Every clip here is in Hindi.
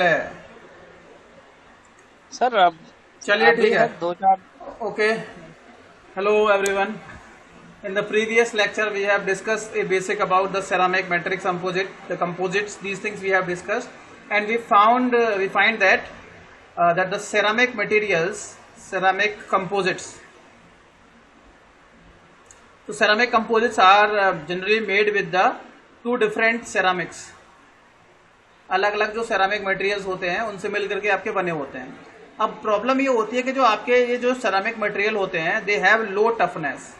है। सर अब चलिए अभी ठीक है। है दो चार। Okay, hello everyone. In the previous lecture we have discussed a basic about the ceramic matrix composite, the composites, these things we have discussed, and we find that that the ceramic materials, ceramic composites, so ceramic composites are generally made with the two different ceramics. अलग अलग जो सेरामिक मटेरियल्स होते हैं उनसे मिलकर के आपके बने होते हैं। अब प्रॉब्लम ये होती है कि जो आपके ये जो सेरामिक मटेरियल होते हैं दे हैव लो टफनेस,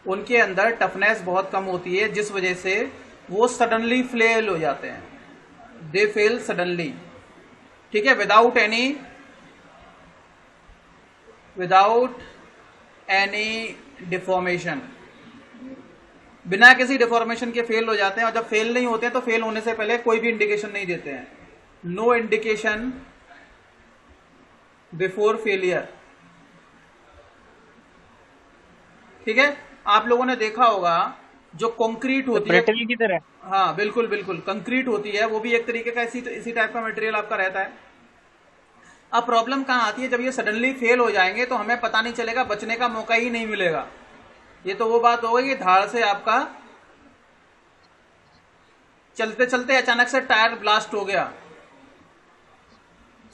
उनके अंदर टफनेस बहुत कम होती है, जिस वजह से वो सडनली फेल हो जाते हैं। दे फेल सडनली, ठीक है, विदाउट एनी डिफॉर्मेशन, बिना किसी डिफॉर्मेशन के फेल हो जाते हैं। और जब फेल नहीं होते हैं तो फेल होने से पहले कोई भी इंडिकेशन नहीं देते हैं। नो इंडिकेशन बिफोर फेलियर, ठीक है। आप लोगों ने देखा होगा जो कंक्रीट होती है, ब्रिटल की तरह। हाँ बिल्कुल बिल्कुल, कंक्रीट होती है, वो भी एक तरीके का इसी टाइप का मटेरियल आपका रहता है। अब प्रॉब्लम कहाँ आती है, जब ये सडनली फेल हो जाएंगे तो हमें पता नहीं चलेगा, बचने का मौका ही नहीं मिलेगा। ये तो वो बात हो गई कि धाड़ से आपका चलते चलते अचानक से टायर ब्लास्ट हो गया।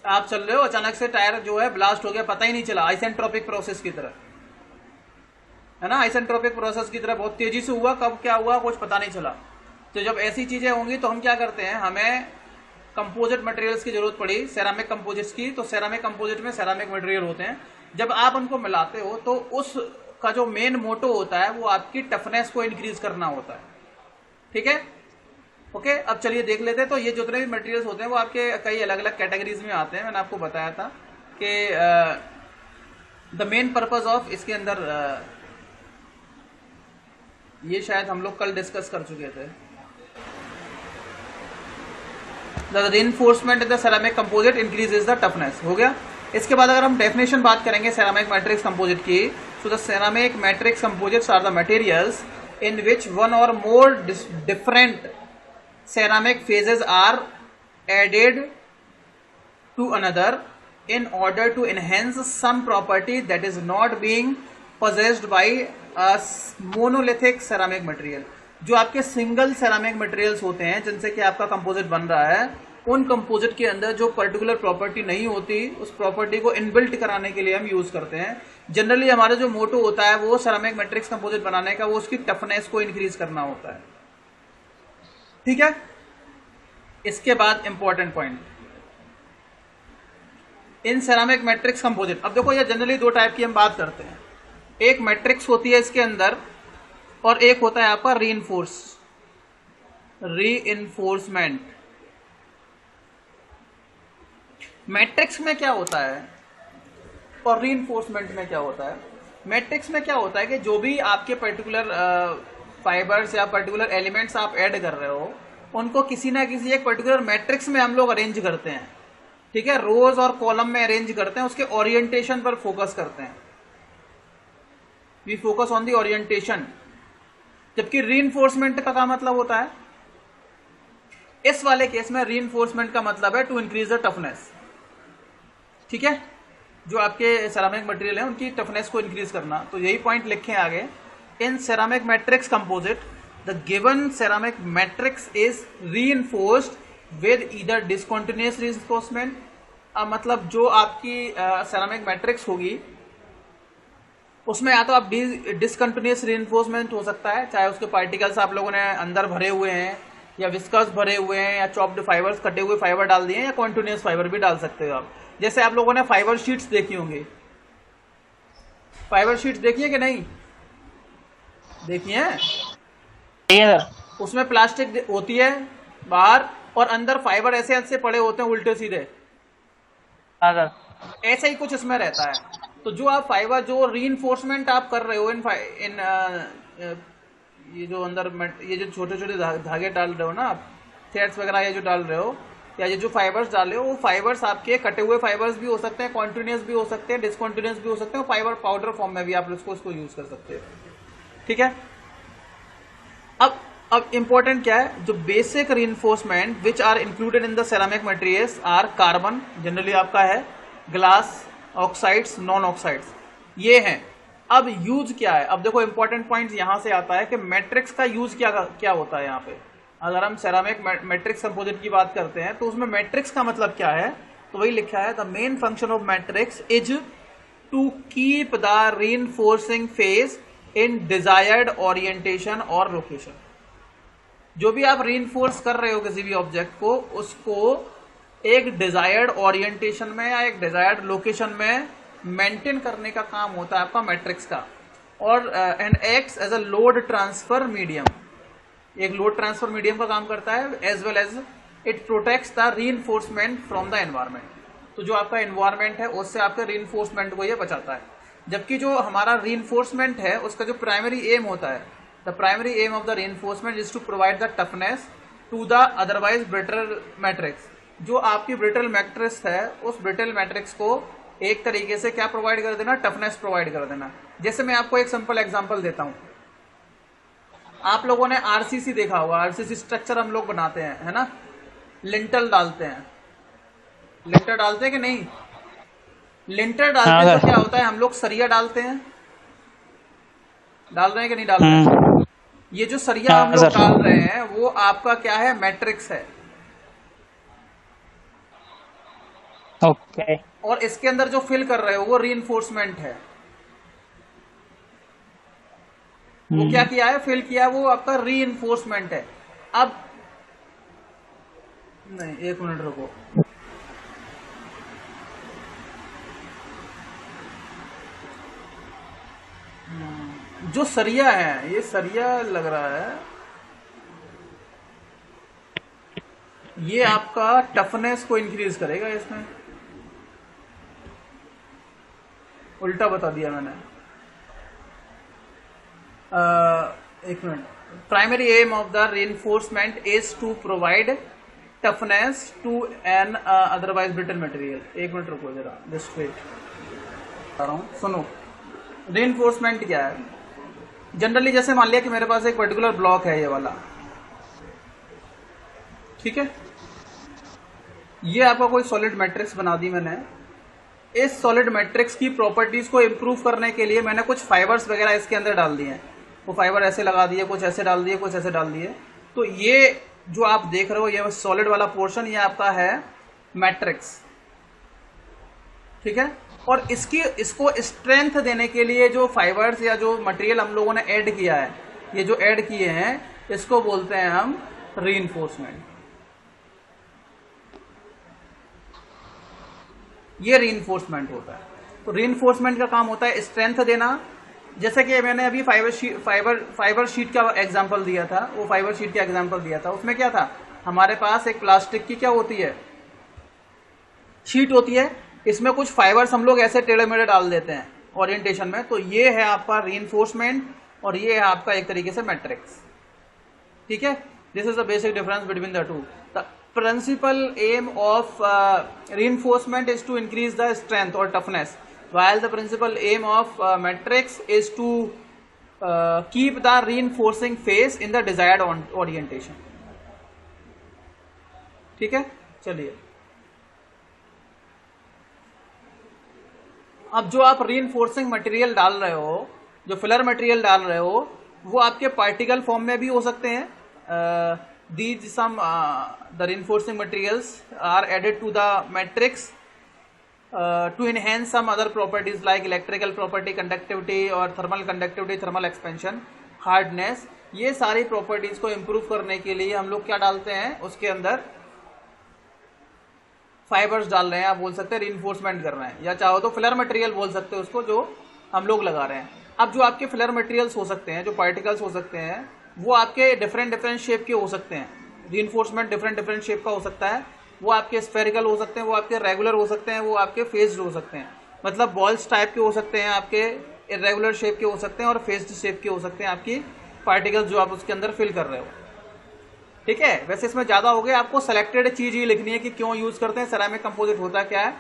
आप चल रहे हो, अचानक से टायर जो है ब्लास्ट हो गया, पता ही नहीं चला। आइसेंट्रोपिक प्रोसेस की तरह, है ना, आइसेंट्रोपिक प्रोसेस की तरह बहुत तेजी से हुआ, कब क्या हुआ कुछ पता नहीं चला। तो जब ऐसी चीजें होंगी तो हम क्या करते हैं, हमें कंपोजिट मटेरियल्स की जरूरत पड़ी, सेरामिक कंपोजिट्स की। तो सेरामिक कंपोजिट में सेरामिक मटेरियल होते हैं, जब आप उनको मिलाते हो तो उसका जो मेन मोटो होता है वो आपकी टफनेस को इंक्रीज करना होता है, ठीक है। ओके, अब चलिए देख लेते हैं। तो ये जितने भी मटेरियल्स होते हैं वो आपके कई अलग अलग कैटेगरीज में आते हैं। मैंने आपको बताया था कि द मेन पर्पज ऑफ इसके अंदर ये शायद हम लोग कल डिस्कस कर चुके थे, the reinforcement in the ceramic composite increases the toughness, हो गया। इसके बाद अगर हम डेफिनेशन बात करेंगे सेरामिक मैट्रिक्स कंपोजिट की, so the ceramic matrix composites are the materials in which one or more different ceramic phases are added to another in order to enhance some property that is not being possessed by a monolithic ceramic material। जो आपके सिंगल सेरामिक मटेरियल्स होते हैं जिनसे कि आपका कंपोजिट बन रहा है, उन कंपोजिट के अंदर जो पर्टिकुलर प्रॉपर्टी नहीं होती, उस प्रॉपर्टी को इनबिल्ट कराने के लिए हम यूज करते हैं। जनरली हमारा जो मोटो होता है वो सेरामिक मैट्रिक्स कंपोजिट बनाने का, वो उसकी टफनेस को इंक्रीज करना होता है, ठीक है। इसके बाद important point in ceramic matrix composite. अब देखो ये जनरली दो टाइप की हम बात करते हैं, एक मैट्रिक्स होती है इसके अंदर और एक होता है आपका रीइंफोर्समेंट। मैट्रिक्स में क्या होता है और रीइंफोर्समेंट में क्या होता है। मैट्रिक्स में क्या होता है कि जो भी आपके पर्टिकुलर फाइबर्स या पर्टिकुलर एलिमेंट्स आप ऐड कर रहे हो उनको किसी ना किसी एक पर्टिकुलर मैट्रिक्स में हम लोग अरेंज करते हैं, ठीक है, रोज और कॉलम में अरेंज करते हैं, उसके ओरिएंटेशन पर फोकस करते हैं। We focus on the orientation. जबकि रीइंफोर्समेंट का क्या मतलब होता है, इस वाले केस में रीइंफोर्समेंट का मतलब है टू इंक्रीज द टफनेस, ठीक है, जो आपके सेरामिक मटेरियल है उनकी टफनेस को इंक्रीज करना। तो यही पॉइंट लिखे आगे, in ceramic matrix composite the given ceramic matrix is reinforced with either discontinuous reinforcement, मतलब जो आपकी सेरामिक मैट्रिक्स होगी उसमें या तो आप डिसकंटिन्यूस रीइंफोर्समेंट हो सकता है, चाहे उसके पार्टिकल्स आप लोगों ने अंदर भरे हुए हैं या विस्कस भरे हुए हैं या चॉप्ड फाइबर्स, कटे हुए फाइबर डाल दिए हैं, या कॉन्टिन्यूस फाइबर भी डाल सकते हो आप। जैसे आप लोगों ने फाइबर शीट्स देखी होंगी, फाइबर शीट्स देखी है कि नहीं देखी है, उसमें प्लास्टिक होती है बाहर और अंदर फाइबर ऐसे ऐसे पड़े होते हैं उल्टे सीधे, ऐसा ही कुछ इसमें रहता है। तो जो आप फाइबर जो रीइंफोर्समेंट आप कर रहे हो इन ये जो अंदर ये जो छोटे छोटे धागे डाल रहे हो ना आप, थ्रेड्स वगैरह ये जो डाल रहे हो या ये जो फाइबर्स डाल रहे हो, वो फाइबर्स आपके कटे हुए फाइबर्स भी हो सकते हैं, कॉन्टिन्यूस भी हो सकते हैं, डिसकॉन्टिन्यूस भी हो सकते हैं, फाइबर पाउडर फॉर्म में भी आप उसको यूज कर सकते हो, ठीक है। अब अब इंपॉर्टेंट क्या है, जो basic reinforcement which are included in the ceramic materials are carbon, generally आपका है, ग्लास, ऑक्साइड्स, नॉन ऑक्साइड्स, ये हैं। अब यूज क्या है, अब देखो इंपॉर्टेंट पॉइंट यहां से आता है कि मैट्रिक्स का यूज क्या होता है। यहाँ पे अगर हम सेरामिक मैट्रिक्स कंपोजिट की बात करते हैं तो उसमें मैट्रिक्स का मतलब क्या है, तो वही लिखा है, the main function of matrix is to keep the reinforcing phase in desired orientation और लोकेशन। जो भी आप रीइंफोर्स कर रहे हो किसी भी ऑब्जेक्ट को, उसको एक डिजायर्ड ओरिएंटेशन में या एक डिजायर्ड लोकेशन में मेंटेन करने का काम होता है आपका मैट्रिक्स का। और and acts as a load transfer medium, एक लोड ट्रांसफर मीडियम का काम करता है, as well as it protects the reinforcement from the environment. तो जो आपका एनवायरमेंट है उससे आपके रीइंफोर्समेंट को ये बचाता है। जबकि जो हमारा रीइंफोर्समेंट है उसका जो प्राइमरी एम होता है, the primary aim of the reinforcement is to provide the toughness to the otherwise brittle matrix. जो आपकी ब्रिटल मैट्रिक्स है उस ब्रिटल मैट्रिक्स को एक तरीके से क्या प्रोवाइड कर देना, टफनेस प्रोवाइड कर देना। जैसे मैं आपको एक सिंपल एग्जांपल देता हूं, आप लोगों ने आरसीसी देखा होगा, आरसीसी स्ट्रक्चर हम लोग बनाते हैं, है ना, लिंटल डालते हैं, लिंटर डालते हैं कि नहीं, लिंटर डालते हैं तो क्या होता है, हम लोग सरिया डालते हैं, डाल रहे हैं कि नहीं डाल रहे हैं। ये जो सरिया हम लोग डाल रहे हैं वो आपका क्या है, मैट्रिक्स है। ओके। और इसके अंदर जो फिल कर रहे हो वो रीइंफोर्समेंट है। वो क्या किया है, फिल किया, वो आपका रीइंफोर्समेंट है। अब नहीं, एक मिनट रुको, जो सरिया है, ये सरिया लग रहा है, ये आपका टफनेस को इंक्रीज करेगा। इसमें उल्टा बता दिया मैंने। एक minute, primary aim of the reinforcement is to provide toughness to an otherwise brittle material. एक मिनट रुको जरा, जस्ट वेट, बता रहा हूं, सुनो। रीइंफोर्समेंट क्या है, जनरली जैसे मान लिया कि मेरे पास एक पर्टिकुलर ब्लॉक है, ये वाला, ठीक है, ये आपका कोई सॉलिड मैट्रिक्स बना दी मैंने। इस सॉलिड मैट्रिक्स की प्रॉपर्टीज को इंप्रूव करने के लिए मैंने कुछ फाइबर्स वगैरह इसके अंदर डाल दिए हैं। वो फाइबर ऐसे लगा दिए, कुछ ऐसे डाल दिए, कुछ ऐसे डाल दिए। तो ये जो आप देख रहे हो, ये सॉलिड वाला पोर्शन, ये आपका है मैट्रिक्स, ठीक है। और इसको स्ट्रेंथ देने के लिए जो फाइबर्स या जो मटेरियल हम लोगों ने ऐड किया है, ये जो ऐड किए हैं, इसको बोलते हैं हम रीइंफोर्समेंट। ये रीइंफोर्समेंट होता है। तो रीइंफोर्समेंट का काम होता है स्ट्रेंथ देना। जैसे कि मैंने अभी फाइबर शीट का एग्जांपल दिया था, वो फाइबर शीट का एग्जांपल दिया था, उसमें क्या था, हमारे पास एक प्लास्टिक की क्या होती है, शीट होती है, इसमें कुछ फाइबर्स हम लोग ऐसे टेढ़े मेढ़े डाल देते हैं ओरिएंटेशन में। तो ये है आपका रीइंफोर्समेंट और ये है आपका एक तरीके से मैट्रिक्स, ठीक है। This is the basic difference between the two. The principal aim of reinforcement is to increase the strength or toughness, while the principal aim of matrix is to keep the reinforcing face in the desired orientation, ठीक है। चलिए, अब जो आप रीइंफोर्सिंग मटेरियल डाल रहे हो, जो फिलर मटेरियल डाल रहे हो, वो आपके पार्टिकल फॉर्म में भी हो सकते हैं। These some the reinforcing materials are added to the matrix to enhance some other properties like electrical property, conductivity और thermal conductivity, thermal expansion, hardness। ये सारी प्रॉपर्टीज को इम्प्रूव करने के लिए हम लोग क्या डालते हैं, उसके अंदर फाइबर्स डाल रहे हैं, आप बोल सकते हैं रीइंफोर्समेंट कर रहे हैं, या चाहो तो फिलर मटेरियल बोल सकते हैं उसको, जो हम लोग लगा रहे हैं। अब जो आपके फिलर मटेरियल्स हो सकते हैं, जो पार्टिकल्स हो सकते हैं, वो आपके डिफरेंट शेप के हो सकते हैं। रीइंफोर्समेंट डिफरेंट शेप का हो सकता है। वो आपके स्फेरिकल हो सकते हैं, वो आपके रेगुलर हो सकते हैं, वो आपके फेस्ड हो सकते हैं। मतलब बॉल्स टाइप के हो सकते हैं, आपके इरेगुलर शेप के हो सकते हैं, और फेस्ड शेप के हो सकते हैं आपकी पार्टिकल्स जो आप उसके अंदर फिल कर रहे हो, ठीक है। वैसे इसमें ज्यादा हो गया, आपको सेलेक्टेड चीज ही लिखनी है कि क्यों यूज करते हैं, सेरामिक कंपोजिट होता क्या है,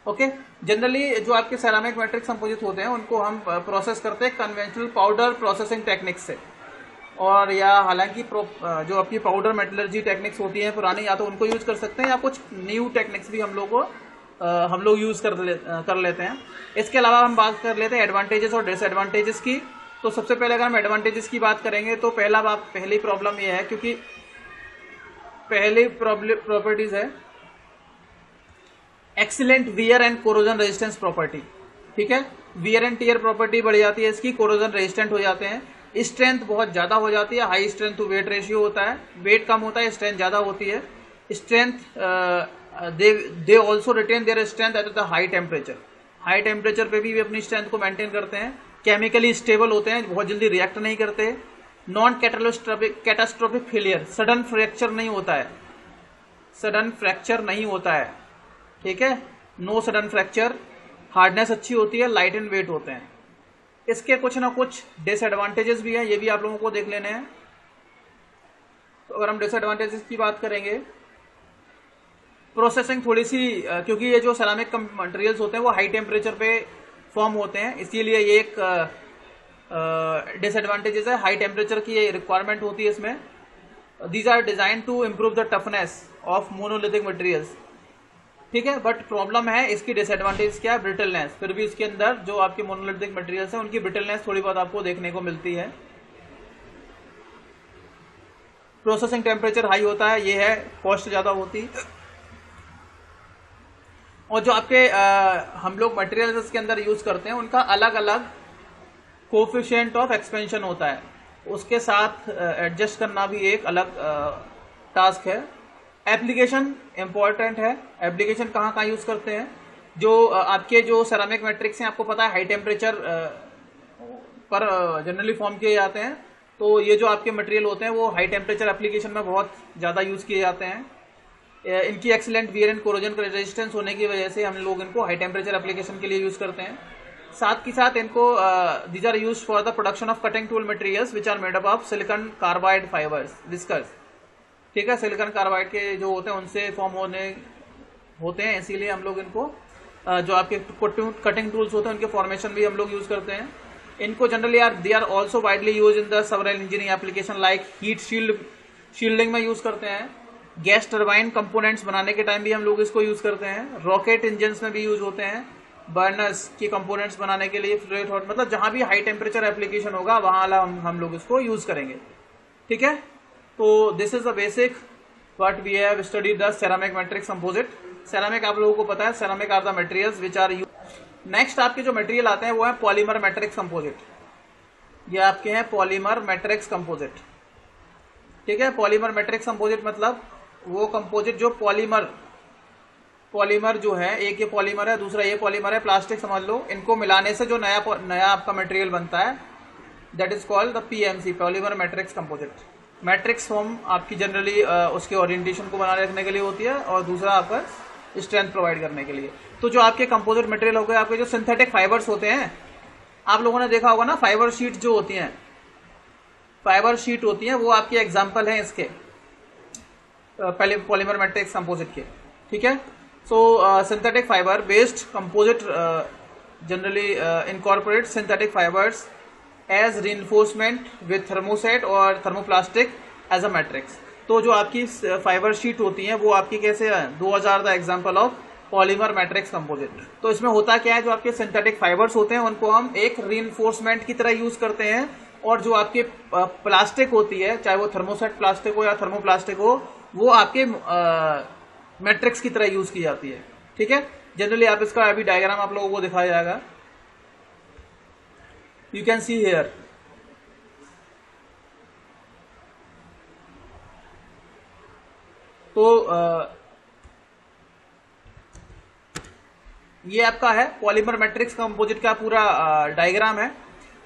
ओके। जनरली जो आपके सेरामिक मैट्रिक्स कंपोजिट होते हैं उनको हम प्रोसेस करते हैं कन्वेंशनल पाउडर प्रोसेसिंग टेक्निक से। और या हालांकि जो आपकी पाउडर मेटलर्जी टेक्निक्स होती हैं पुरानी, या तो उनको यूज़ कर सकते हैं या कुछ न्यू टेक्निक्स भी हम लोग यूज़ कर लेते हैं। इसके अलावा हम बात कर लेते हैं एडवांटेजेस और डिसएडवांटेजेस की। तो सबसे पहले अगर हम एडवांटेजेस की बात करेंगे तो पहली प्रॉब्लम यह है, क्योंकि पहली प्रॉपर्टीज है excellent wear and corrosion resistance property. ठीक है, वियर एंड टीयर प्रॉपर्टी बढ़ जाती है इसकी, कोरोजन रेजिस्टेंट हो जाते हैं, स्ट्रेंथ बहुत ज्यादा हो जाती है, high strength to weight ratio होता है, वेट कम होता है, स्ट्रेंथ ज्यादा होती है। Strength they also retain their strength at the high temperature, high temperature पे भी अपनी स्ट्रेंथ को मेंटेन करते हैं। केमिकली स्टेबल होते हैं, बहुत जल्दी रिएक्ट नहीं करते। Non catastrophic failure, sudden fracture नहीं होता है, सडन फ्रैक्चर नहीं होता है। ठीक है, नो सडन फ्रैक्चर। हार्डनेस अच्छी होती है, लाइट इन वेट होते हैं। इसके कुछ ना कुछ डिसएडवांटेजेस भी हैं, ये भी आप लोगों को देख लेने हैं। तो अगर हम डिसएडवांटेजेस की बात करेंगे, प्रोसेसिंग थोड़ी सी, क्योंकि ये जो सेरामिक मटेरियल्स होते हैं वो हाई टेम्परेचर पे फॉर्म होते हैं, इसीलिए ये एक डिसएडवांटेजेस है। हाई टेम्परेचर की रिक्वायरमेंट होती है इसमें। These are design to improve the toughness of monolithic materials. ठीक है, बट प्रॉब्लम है इसकी, डिसएडवांटेज क्या है, ब्रिटलनेस। फिर भी इसके अंदर जो आपके मोनोलिथिक मटेरियल्स हैं उनकी ब्रिटलनेस थोड़ी बहुत आपको देखने को मिलती है। प्रोसेसिंग टेम्परेचर हाई होता है, ये है, कॉस्ट ज्यादा होती। और जो आपके हम लोग मटेरियल्स इसके अंदर यूज करते हैं उनका अलग अलग कोफिशिएंट ऑफ एक्सपेंशन होता है, उसके साथ एडजस्ट करना भी एक अलग टास्क है। एप्लीकेशन इंपॉर्टेंट है, एप्लीकेशन कहाँ कहाँ यूज करते हैं। जो आपके जो सेरामिक मैट्रिक्स हैं, आपको पता है हाई टेम्परेचर पर जनरली फॉर्म किए जाते हैं, तो ये जो आपके मटेरियल होते हैं वो हाई टेम्परेचर एप्लीकेशन में बहुत ज़्यादा यूज किए जाते हैं। इनकी excellent wear and corrosion resistance होने की वजह से हम लोग इनको हाई टेम्परेचर एप्लीकेशन के लिए यूज करते हैं। साथ ही साथ इनको these are use for the production of cutting tool materials which are made up of silicon carbide fibres whiskers. ठीक है, सिलिकॉन कार्बाइड के जो होते हैं उनसे फॉर्म होते हैं, इसीलिए हम लोग इनको जो आपके कटिंग टूल्स होते हैं उनके फॉर्मेशन भी हम लोग यूज करते हैं। इनको generally they are also widely use in the several engineering application like heat shielding में यूज करते हैं। गैस टर्बाइन कंपोनेंट्स बनाने के टाइम भी हम लोग इसको यूज करते हैं। रॉकेट इंजन में भी यूज होते हैं, बर्नर्स के कंपोनेंट्स बनाने के लिए, फ्लूइड हॉट, मतलब जहां भी हाई टेम्परेचर एप्लीकेशन होगा वहां हम लोग इसको यूज करेंगे। ठीक है, तो this is the basic what we have studied the ceramic matrix composite. Ceramic आप लोगों को पता है, ceramic are the materials which are use. Next आपके जो मटेरियल आते हैं वो है पॉलीमर मैट्रिक्स कंपोजिट। ये आपके हैं पॉलीमर मैट्रिक्स कंपोजिट। ठीक है, पॉलीमर मैट्रिक्स कंपोजिट मतलब वो कंपोजिट जो पॉलीमर जो है, एक ये पॉलीमर है, दूसरा ये पॉलीमर है, प्लास्टिक समझ लो, इनको मिलाने से जो नया आपका मटेरियल बनता है that is called the PMC, polymer matrix composite. Matrix form आपकी जनरली उसके ओरिएंटेशन को बनाए रखने के लिए होती है और दूसरा आपका स्ट्रेंथ प्रोवाइड करने के लिए। तो जो आपके कंपोजिट मटेरियल हो गए, आपके जो सिंथेटिक फाइबर्स होते हैं, आप लोगों ने देखा होगा ना, फाइबर शीट जो होती हैं, फाइबर शीट होती हैं, वो आपके एग्जाम्पल हैं इसके पहले पॉलीमर मैट्रिक्स कंपोजिट के। ठीक है, so synthetic fibre based composite generally incorporate synthetic fibres as reinforcement with thermoset और थर्मोप्लास्टिक एज अ मैट्रिक्स। तो जो आपकी फाइबर शीट होती हैं वो आपकी कैसे है, 2000 the example of polymer matrix composite. तो इसमें होता क्या है, जो आपके सिंथेटिक फाइबर्स होते हैं उनको हम एक रीइंफोर्समेंट की तरह यूज करते हैं, और जो आपके प्लास्टिक होती है, चाहे वो थर्मोसेट प्लास्टिक हो या थर्मोप्लास्टिक हो, वो आपके मैट्रिक्स की तरह यूज की जाती है। ठीक है, जनरली आप इसका अभी डायग्राम आप लोगों को दिखाया जाएगा, यू कैन सी हियर। तो ये आपका है पॉलीमर मैट्रिक्स कंपोजिट का पूरा डायग्राम है।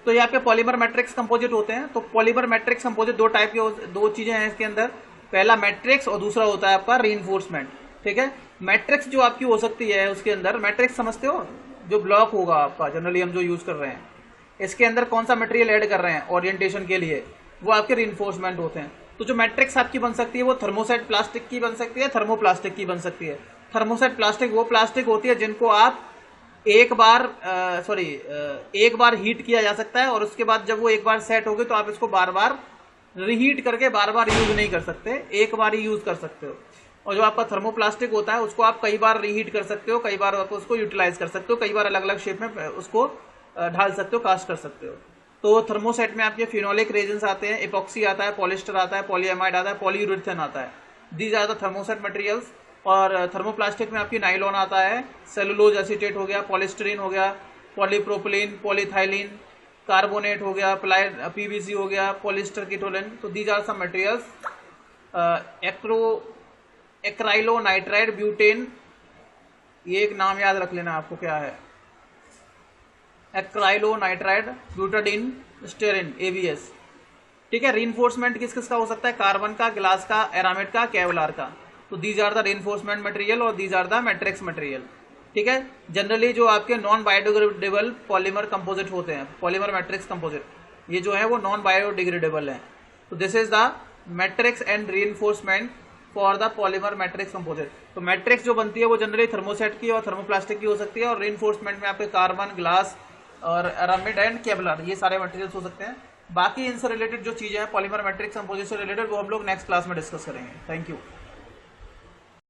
तो ये आपके पॉलीमर मैट्रिक्स कंपोजिट होते हैं। तो पॉलीमर मैट्रिक्स कंपोजिट दो टाइप के, दो चीजें हैं इसके अंदर, पहला मैट्रिक्स और दूसरा होता है आपका रीइंफोर्समेंट। ठीक है, मैट्रिक्स जो आपकी हो सकती है उसके अंदर, मैट्रिक्स समझते हो, जो ब्लॉक होगा आपका जनरली हम जो यूज कर रहे हैं, इसके अंदर कौन सा मटेरियल ऐड कर रहे हैं ओरिएंटेशन के लिए, वो आपके रीइंफोर्समेंट होते हैं। तो जो मैट्रिक्स आपकी बन सकती है वो थर्मोसेट प्लास्टिक की बन सकती है, थर्मोप्लास्टिक की बन सकती है। थर्मोसेट प्लास्टिक वो प्लास्टिक होती है जिनको आप एक बार हीट किया जा सकता है, और उसके बाद जब वो एक बार सेट हो गई तो आप इसको बार बार रीहीट करके बार बार यूज नहीं कर सकते, एक बार ही यूज कर सकते हो। और जो आपका थर्मोप्लास्टिक होता है उसको आप कई बार रीहीट कर सकते हो, कई बार आप उसको यूटिलाइज कर सकते हो, कई बार अलग अलग शेप में उसको ढाल सकते हो, कास्ट कर सकते हो। तो थर्मोसेट में आपके फिनोलिक रेजेंस आते हैं, इपॉक्सी आता है, पॉलिस्टर आता है, पॉलीएमाइड आता है, पॉलीयूरेथेन आता है। These are the thermoset materials. और थर्मोप्लास्टिक में आपकी नाइलॉन आता है, सेलुलोज एसीटेट हो गया, पॉलिस्टरीन हो गया, पॉलीप्रोपिलीन, पॉलीथाइलिन, कार्बोनेट हो गया, पीवीसी हो गया, पॉलिस्टर कीटोलिन। तो these are some materials. Acrylonitrile butane, ये एक नाम याद रख लेना आपको क्या है, एक्राइलोनाइट्राइड ब्यूटाडीन स्टेरिन, एबीएस। ठीक है। रीइंफोर्समेंट किस किस का हो सकता है, कार्बन का, ग्लास का, एरामिड का, केवलार का। तो these are the reinforcement material और these are the matrix material. ठीक है। जनरली जो आपके नॉन बायोडिग्रेडेबल पॉलीमर कंपोजिट होते हैं, पॉलीमर मैट्रिक्स कंपोजिट, ये जो है वो नॉन बायोडिग्रेडेबल है। तो this is the matrix and reinforcement for the polymer matrix composite. तो मैट्रिक्स जो बनती है वो जनरली थर्मोसेट की और थर्मोप्लास्टिक की हो सकती है, और रीइंफोर्समेंट में आपके कार्बन, ग्लास और एरामिड एंड केवलार, ये सारे मटेरियल्स हो सकते हैं। बाकी इनसे रिलेटेड जो चीजें हैं पॉलीमर मैट्रिक्स कंपोजिट से रिलेटेड, वो हम लोग नेक्स्ट क्लास में डिस्कस करेंगे। Thank you.